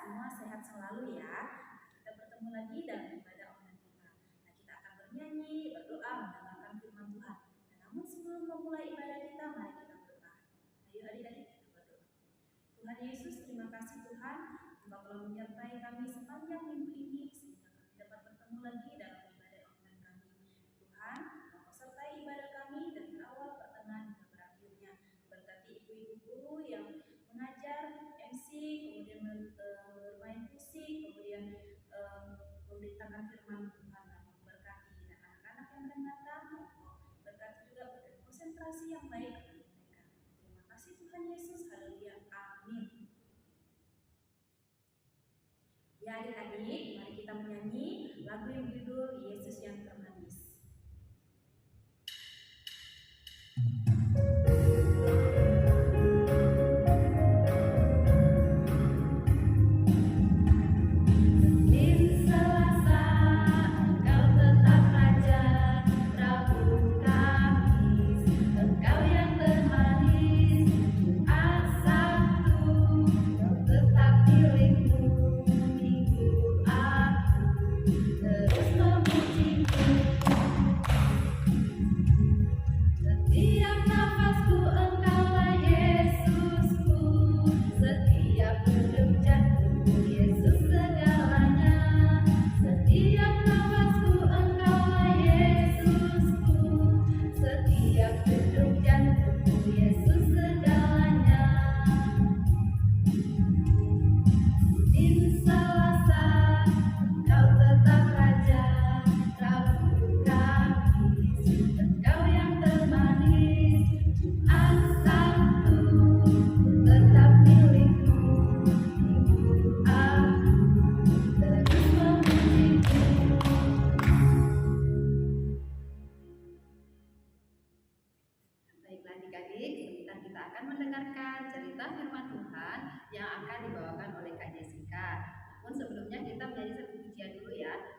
semua sehat selalu ya. Kita bertemu lagi dalam ibadah online kita. Nah, kita akan bernyanyi, berdoa, mendengarkan firman Tuhan. Namun sebelum memulai ibadah kita, mari kita berdoa. Ayo adik-adik kita berdoa. Tuhan Yesus, terima kasih Tuhan, Engkau telah menyertai kami sepanjang minggu ini sehingga kami dapat bertemu lagi dalam ibadah online kami. Tuhan, Engkau sertai ibadah kami dari awal, pertengahan, hingga berakhirnya. Berkati ibu-ibu guru yang mengajar, MC, kemudian bermain musik, kemudian memberitakan firman Tuhan, dan memberkati dan anak-anak yang mendengarkan. Berkati juga konsentrasi yang baik kepada mereka. Terima kasih Tuhan Yesus, haleluya, amin. Ya adik-adik, mari kita menyanyi lagu yang berjudul Yesus yang termanis.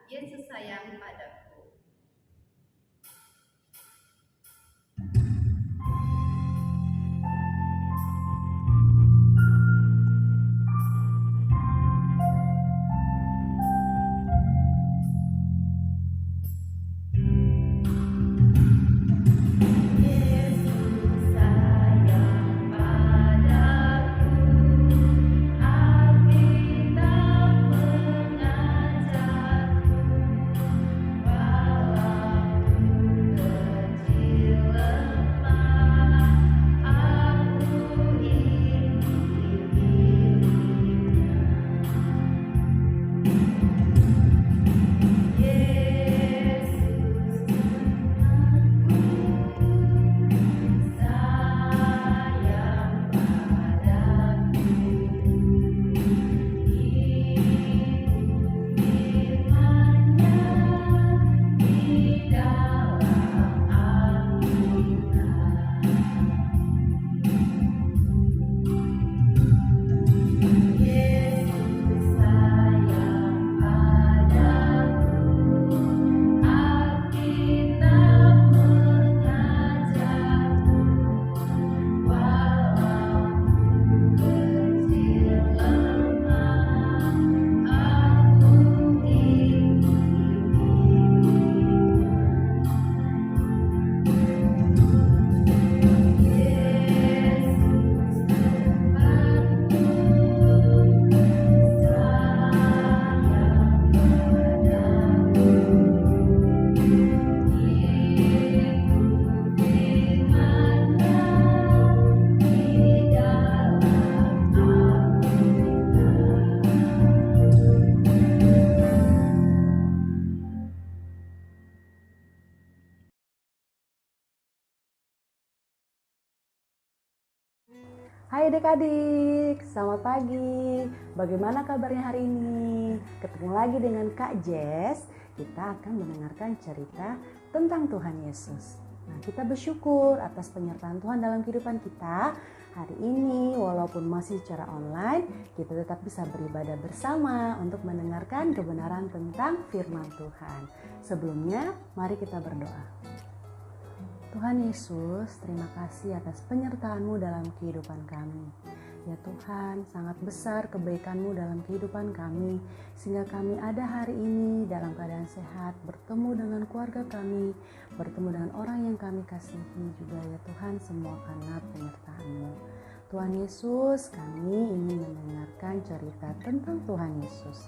Yesus sayang padaku. Hai adik-adik, selamat pagi. Bagaimana kabarnya hari ini? Ketemu lagi dengan Kak Jess. Kita akan mendengarkan cerita tentang Tuhan Yesus. Nah, kita bersyukur atas penyertaan Tuhan dalam kehidupan kita. Hari ini, walaupun masih secara online, kita tetap bisa beribadah bersama untuk mendengarkan kebenaran tentang firman Tuhan. Sebelumnya, mari kita berdoa. Tuhan Yesus, terima kasih atas penyertaan-Mu dalam kehidupan kami. Ya Tuhan, sangat besar kebaikan-Mu dalam kehidupan kami, sehingga kami ada hari ini dalam keadaan sehat, bertemu dengan keluarga kami, bertemu dengan orang yang kami kasihi juga ya Tuhan, semua karena penyertaan-Mu. Tuhan Yesus, kami ingin mendengarkan cerita tentang Tuhan Yesus.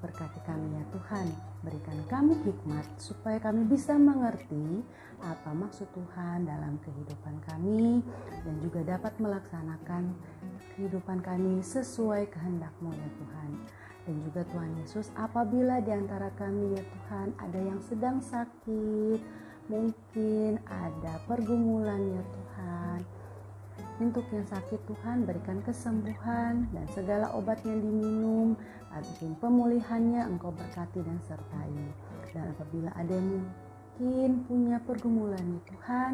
Berkati kami ya Tuhan, berikan kami hikmat supaya kami bisa mengerti apa maksud Tuhan dalam kehidupan kami dan juga dapat melaksanakan kehidupan kami sesuai kehendak-Mu ya Tuhan. Dan juga Tuhan Yesus, apabila di antara kami ya Tuhan ada yang sedang sakit, mungkin ada pergumulan ya Tuhan, untuk yang sakit Tuhan berikan kesembuhan dan segala obat yang diminum, bikin pemulihannya Engkau berkati dan sertai. Dan apabila ada yang mungkin punya pergumulan ya Tuhan,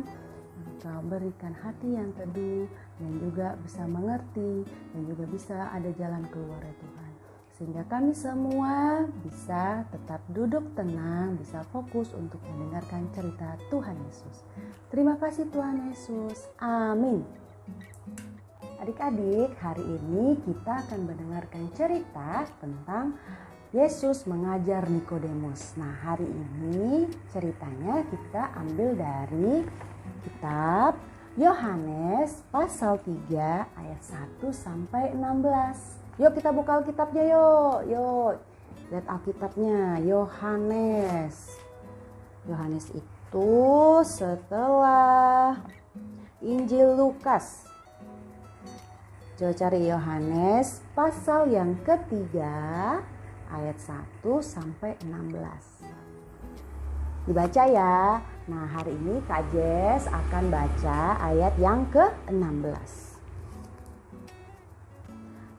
Engkau berikan hati yang teduh dan juga bisa mengerti dan juga bisa ada jalan keluar ya Tuhan. Sehingga kami semua bisa tetap duduk tenang, bisa fokus untuk mendengarkan cerita Tuhan Yesus. Terima kasih Tuhan Yesus. Amin. Adik-adik, hari ini kita akan mendengarkan cerita tentang Yesus mengajar Nikodemus. Nah, hari ini ceritanya kita ambil dari kitab Yohanes pasal 3 ayat 1 sampai 16. Yuk kita buka Alkitabnya yuk. Lihat Alkitabnya, Yohanes. Yohanes itu setelah Injil Lukas. Coba cari Yohanes pasal yang ketiga ayat 1 sampai 16. Dibaca ya. Nah, hari ini Kak Jess akan baca ayat yang ke-16.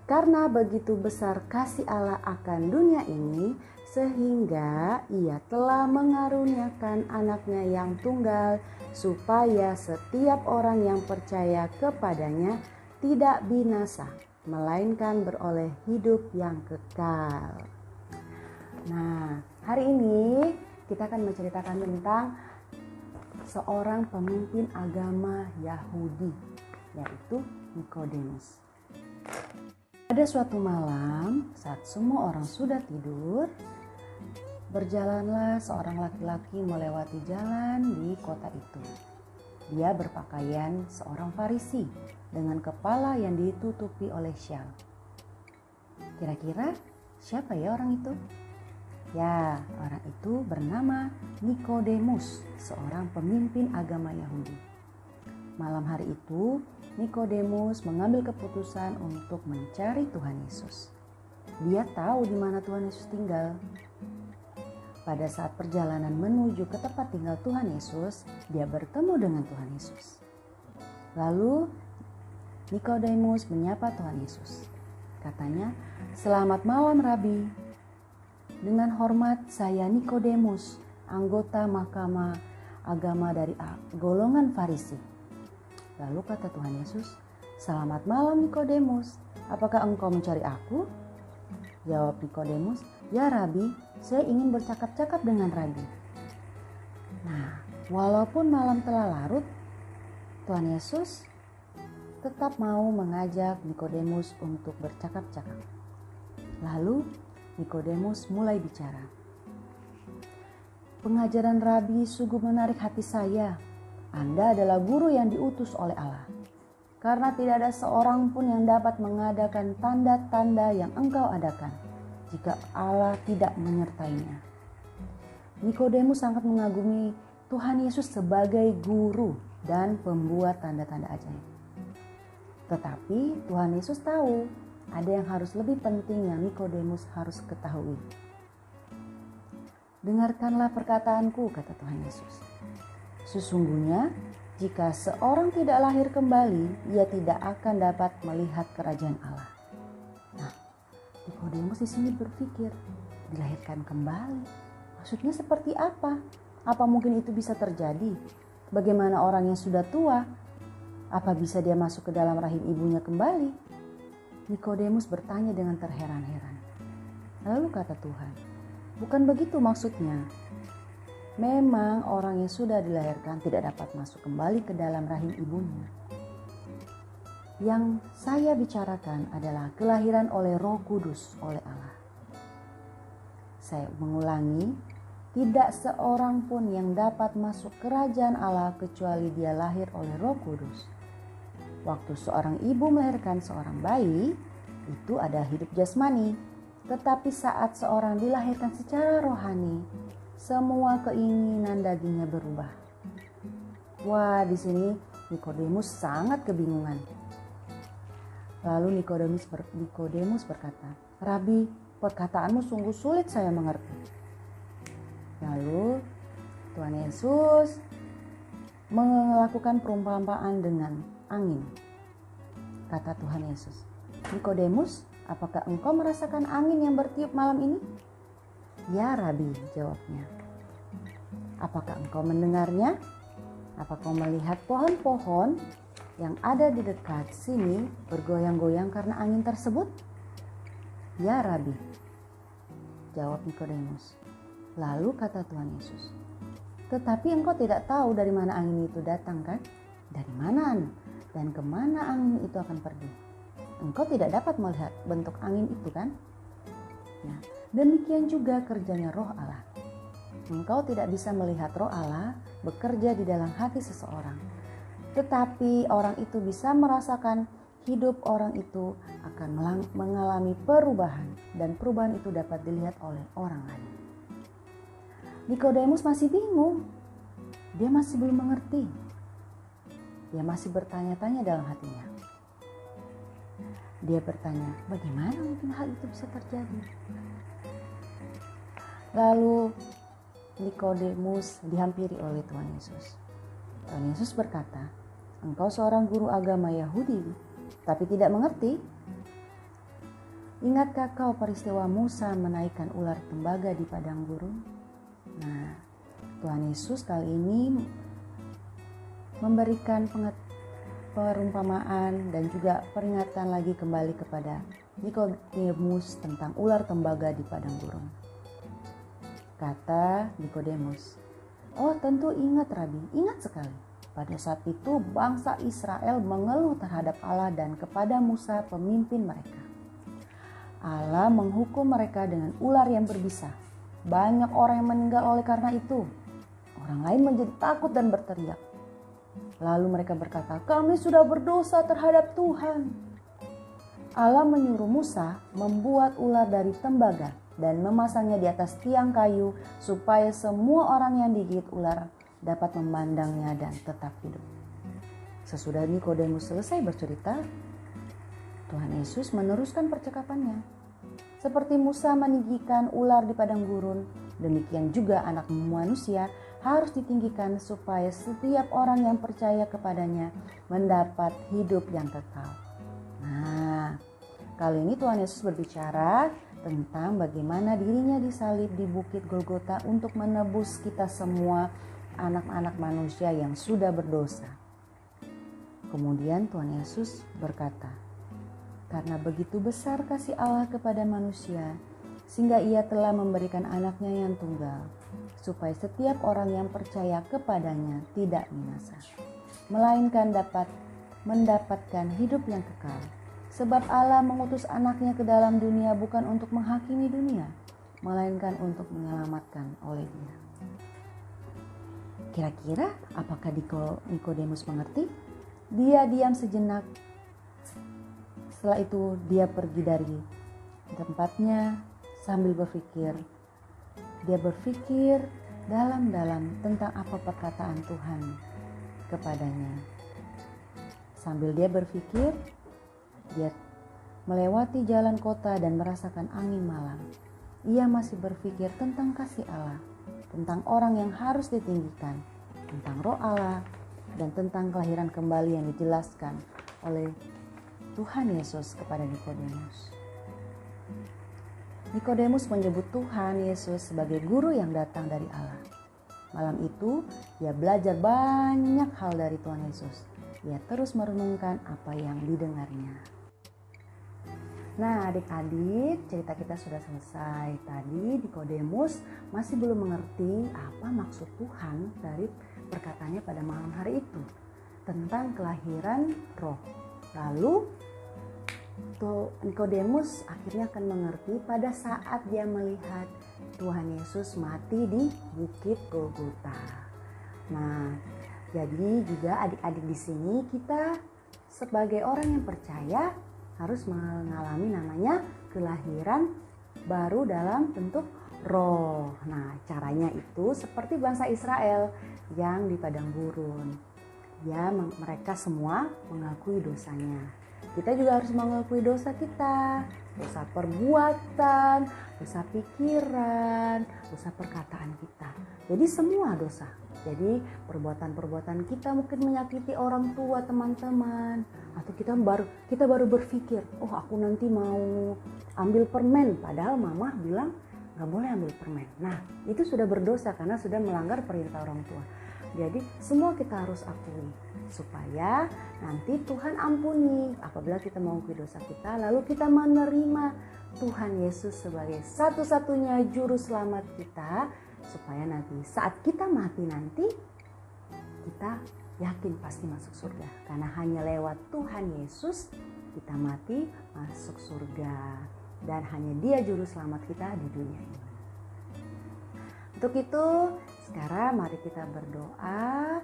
Karena begitu besar kasih Allah akan dunia ini, sehingga Ia telah mengaruniakan anaknya yang tunggal, supaya setiap orang yang percaya kepadanya tidak binasa, melainkan beroleh hidup yang kekal. Nah, hari ini kita akan menceritakan tentang seorang pemimpin agama Yahudi, yaitu Nikodemus. Pada suatu malam, saat semua orang sudah tidur, berjalanlah seorang laki-laki melewati jalan di kota itu. Dia berpakaian seorang Farisi dengan kepala yang ditutupi oleh syal. Kira-kira siapa ya orang itu? Ya, orang itu bernama Nikodemus, seorang pemimpin agama Yahudi. Malam hari itu, Nikodemus mengambil keputusan untuk mencari Tuhan Yesus. Dia tahu di mana Tuhan Yesus tinggal. Pada saat perjalanan menuju ke tempat tinggal Tuhan Yesus, dia bertemu dengan Tuhan Yesus. Lalu Nikodemus menyapa Tuhan Yesus. Katanya, "Selamat malam, Rabi. Dengan hormat, saya Nikodemus, anggota Mahkamah Agama dari golongan Farisi." Lalu kata Tuhan Yesus, "Selamat malam Nikodemus, apakah engkau mencari aku?" Jawab Nikodemus, "Ya Rabi, saya ingin bercakap-cakap dengan Rabi." Nah, walaupun malam telah larut, Tuhan Yesus tetap mau mengajak Nikodemus untuk bercakap-cakap. Lalu Nikodemus mulai bicara. "Pengajaran Rabi sungguh menarik hati saya. Anda adalah guru yang diutus oleh Allah. Karena tidak ada seorang pun yang dapat mengadakan tanda-tanda yang engkau adakan jika Allah tidak menyertainya." Nikodemus sangat mengagumi Tuhan Yesus sebagai guru dan pembuat tanda-tanda ajaib. Tetapi Tuhan Yesus tahu ada yang harus lebih penting yang Nikodemus harus ketahui. "Dengarkanlah perkataanku," kata Tuhan Yesus. "Sesungguhnya jika seorang tidak lahir kembali, ia tidak akan dapat melihat kerajaan Allah." Nah, Nikodemus di sini berpikir, dilahirkan kembali. Maksudnya seperti apa? Apa mungkin itu bisa terjadi? Bagaimana orang yang sudah tua? Apa bisa dia masuk ke dalam rahim ibunya kembali? Nikodemus bertanya dengan terheran-heran. Lalu kata Tuhan, "Bukan begitu maksudnya. Memang orang yang sudah dilahirkan tidak dapat masuk kembali ke dalam rahim ibunya. Yang saya bicarakan adalah kelahiran oleh Roh Kudus oleh Allah. Saya mengulangi, tidak seorang pun yang dapat masuk kerajaan Allah kecuali dia lahir oleh Roh Kudus. Waktu seorang ibu melahirkan seorang bayi, itu ada hidup jasmani. Tetapi saat seorang dilahirkan secara rohani, semua keinginan dagingnya berubah. Wah, di sini Nikodemus sangat kebingungan. Lalu Nikodemus berkata, "Rabi, perkataanmu sungguh sulit saya mengerti." Lalu Tuhan Yesus melakukan perumpamaan dengan angin. Kata Tuhan Yesus, "Nikodemus, apakah engkau merasakan angin yang bertiup malam ini?" "Ya, Rabi," jawabnya. "Apakah engkau mendengarnya? Apakah kau melihat pohon-pohon yang ada di dekat sini bergoyang-goyang karena angin tersebut?" "Ya, Rabi," jawab Nikodemus. Lalu kata Tuhan Yesus, "Tetapi engkau tidak tahu dari mana angin itu datang, kan? Dari mana dan kemana angin itu akan pergi. Engkau tidak dapat melihat bentuk angin itu, kan? Nah, demikian juga kerjanya Roh Allah. Engkau tidak bisa melihat Roh Allah bekerja di dalam hati seseorang. Tetapi orang itu bisa merasakan hidup orang itu akan mengalami perubahan, dan perubahan itu dapat dilihat oleh orang lain." Nikodemus masih bingung. Dia masih belum mengerti. Dia masih bertanya-tanya dalam hatinya. Dia bertanya, bagaimana mungkin hal itu bisa terjadi? Lalu Nikodemus dihampiri oleh Tuhan Yesus. Tuhan Yesus berkata, "Engkau seorang guru agama Yahudi, tapi tidak mengerti? Ingatkah kau peristiwa Musa menaikkan ular tembaga di padang gurun?" Nah, Tuhan Yesus kali ini memberikan perumpamaan dan juga peringatan lagi kembali kepada Nikodemus tentang ular tembaga di padang gurun. Kata Nikodemus, "Oh, tentu ingat, Rabi, ingat sekali. Pada saat itu bangsa Israel mengeluh terhadap Allah dan kepada Musa pemimpin mereka. Allah menghukum mereka dengan ular yang berbisa. Banyak orang yang meninggal oleh karena itu. Orang lain menjadi takut dan berteriak. Lalu mereka berkata, 'Kami sudah berdosa terhadap Tuhan.' Allah menyuruh Musa membuat ular dari tembaga dan memasangnya di atas tiang kayu supaya semua orang yang digigit ular dapat memandangnya dan tetap hidup." Sesudah Nikodemus selesai bercerita, Tuhan Yesus meneruskan percakapannya. "Seperti Musa meninggikan ular di padang gurun, demikian juga Anak Manusia harus ditinggikan supaya setiap orang yang percaya kepadanya mendapat hidup yang kekal." Nah, kali ini Tuhan Yesus berbicara tentang bagaimana dirinya disalib di Bukit Golgota untuk menebus kita semua anak-anak manusia yang sudah berdosa. Kemudian Tuhan Yesus berkata, "Karena begitu besar kasih Allah kepada manusia, sehingga Ia telah memberikan anaknya yang tunggal, supaya setiap orang yang percaya kepadanya tidak binasa, melainkan dapat mendapatkan hidup yang kekal. Sebab Allah mengutus anaknya ke dalam dunia bukan untuk menghakimi dunia, melainkan untuk menyelamatkan oleh Dia." Kira-kira apakah Nikodemus mengerti? Dia diam sejenak. Setelah itu dia pergi dari tempatnya sambil berpikir. Dia berpikir dalam-dalam tentang apa perkataan Tuhan kepadanya. Sambil dia berpikir, dia melewati jalan kota dan merasakan angin malam. Ia masih berpikir tentang kasih Allah, tentang orang yang harus ditinggikan, tentang Roh Allah, dan tentang kelahiran kembali yang dijelaskan oleh Tuhan Yesus kepada Nikodemus. Nikodemus menyebut Tuhan Yesus sebagai guru yang datang dari Allah. Malam itu, dia belajar banyak hal dari Tuhan Yesus. Dia terus merenungkan apa yang didengarnya. Nah, adik-adik, cerita kita sudah selesai. Tadi Nikodemus masih belum mengerti apa maksud Tuhan dari perkataannya pada malam hari itu tentang kelahiran roh. Lalu Nikodemus akhirnya akan mengerti pada saat dia melihat Tuhan Yesus mati di Bukit Golgota. Nah, jadi juga adik-adik di sini kita sebagai orang yang percaya harus mengalami namanya kelahiran baru dalam bentuk roh. Nah, caranya itu seperti bangsa Israel yang di padang gurun. Mereka semua mengakui dosanya. Kita juga harus mengakui dosa kita, dosa perbuatan, dosa pikiran, dosa perkataan kita. Jadi semua dosa. Jadi perbuatan-perbuatan kita mungkin menyakiti orang tua, teman-teman, atau kita baru berpikir, oh aku nanti mau ambil permen, padahal mama bilang nggak boleh ambil permen. Nah, itu sudah berdosa karena sudah melanggar perintah orang tua. Jadi semua kita harus akui supaya nanti Tuhan ampuni apabila kita mengakui dosa kita, lalu kita menerima Tuhan Yesus sebagai satu-satunya juru selamat kita, supaya nanti saat kita mati nanti kita yakin pasti masuk surga, karena hanya lewat Tuhan Yesus kita mati masuk surga, dan hanya Dia juru selamat kita di dunia ini. Untuk itu sekarang mari kita berdoa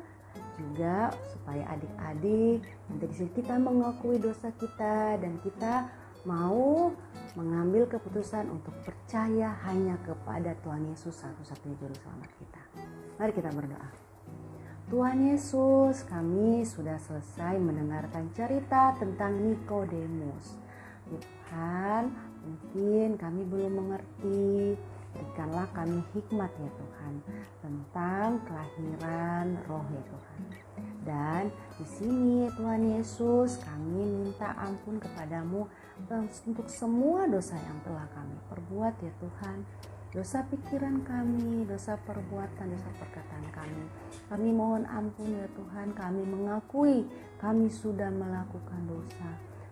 juga supaya adik-adik nanti di sini kita mengakui dosa kita dan kita mau mengambil keputusan untuk percaya hanya kepada Tuhan Yesus satu-satunya juru selamat kita. Mari kita berdoa. Tuhan Yesus, kami sudah selesai mendengarkan cerita tentang Nikodemus. Tuhan, mungkin kami belum mengerti. Berikanlah kami hikmat ya Tuhan tentang kelahiran roh ya Tuhan. Dan di sini Tuhan Yesus, kami minta ampun kepadamu untuk semua dosa yang telah kami perbuat ya Tuhan. Dosa pikiran kami, dosa perbuatan, dosa perkataan kami. Kami mohon ampun ya Tuhan, kami mengakui kami sudah melakukan dosa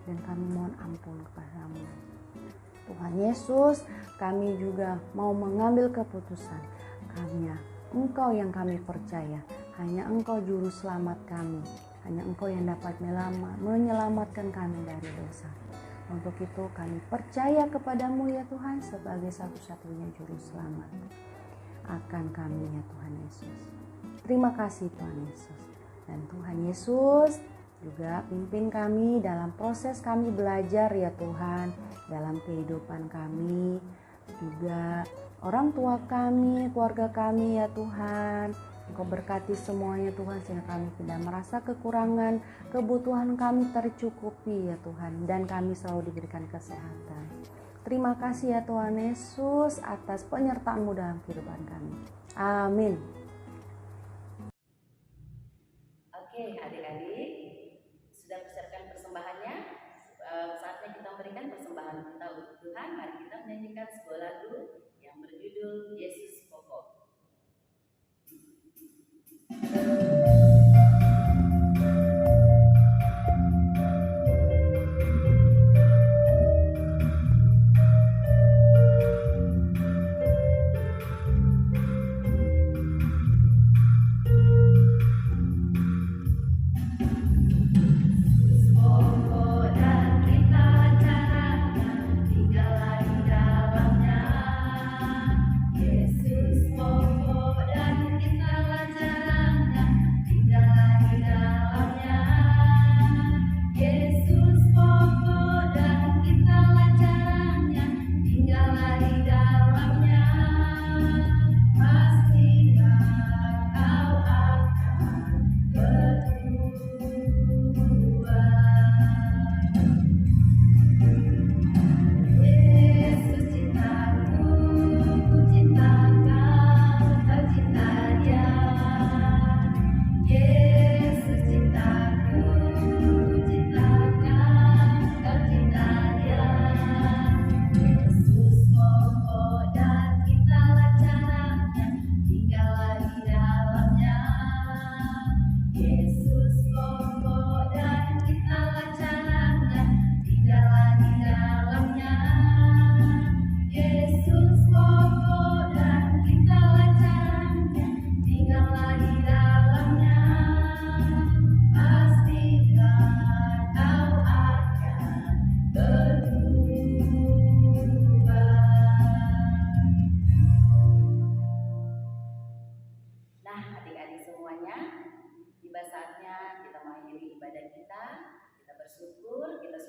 dan kami mohon ampun kepadamu. Tuhan Yesus, kami juga mau mengambil keputusan. Hanya Engkau yang kami percaya, hanya Engkau juru selamat kami, hanya Engkau yang dapat menyelamatkan kami dari dosa. Untuk itu kami percaya kepadamu ya Tuhan sebagai satu-satunya juru selamat akan kami ya Tuhan Yesus. Terima kasih Tuhan Yesus. Dan Tuhan Yesus juga pimpin kami dalam proses kami belajar ya Tuhan, dalam kehidupan kami, juga orang tua kami, keluarga kami ya Tuhan. Engkau berkati semuanya Tuhan, sehingga kami tidak merasa kekurangan, kebutuhan kami tercukupi ya Tuhan, dan kami selalu diberikan kesehatan. Terima kasih ya Tuhan Yesus atas penyertaan-Mu dalam kehidupan kami. Amin. Oke adik-adik, sudah persiapkan persembahannya. Saatnya kita memberikan persembahan kita untuk Tuhan. Mari kita menyanyikan sebuah lagu yang berjudul Yesus Pokok. Pokok dan kita caranya, tinggallah di dalamnya.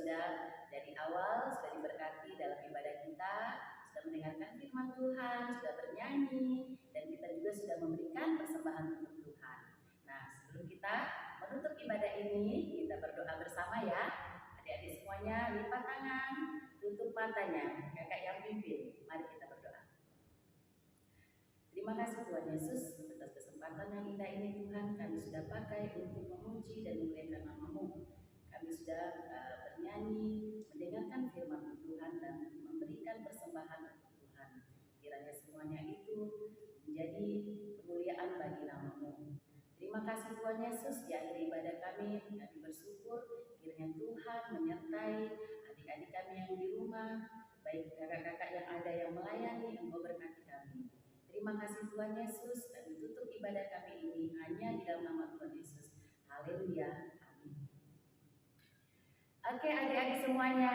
sudah dari awal sudah diberkati dalam ibadah kita, sudah mendengarkan firman Tuhan, sudah bernyanyi, dan kita juga sudah memberikan persembahan untuk Tuhan. Nah, sebelum kita menutup ibadah ini, kita berdoa bersama ya. Adik-adik semuanya lipat tangan, tutup matanya, kakak yang pimpin. Mari kita berdoa. Terima kasih Tuhan Yesus atas kesempatan yang indah ini Tuhan, kami sudah pakai untuk memuji dan memuliakan nama-Mu. Kami sudah bernyanyi, mendengarkan firman Tuhan dan memberikan persembahan untuk Tuhan. Kiranya semuanya itu menjadi kemuliaan bagi nama-Mu. Terima kasih Tuhan Yesus, di akhir ibadah kami bersyukur kiranya Tuhan menyertai adik-adik kami yang di rumah, baik kakak-kakak yang ada yang melayani, Engkau berkati kami. Terima kasih Tuhan Yesus, kami tutup ibadah kami ini hanya di dalam nama Tuhan Yesus. Haleluya, amin. Oke adik-adik semuanya,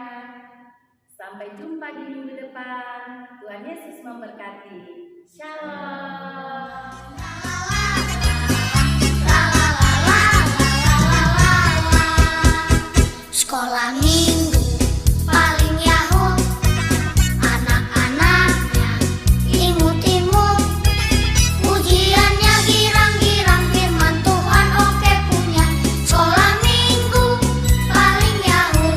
sampai jumpa di minggu depan. Tuhan Yesus memberkati. Shalom.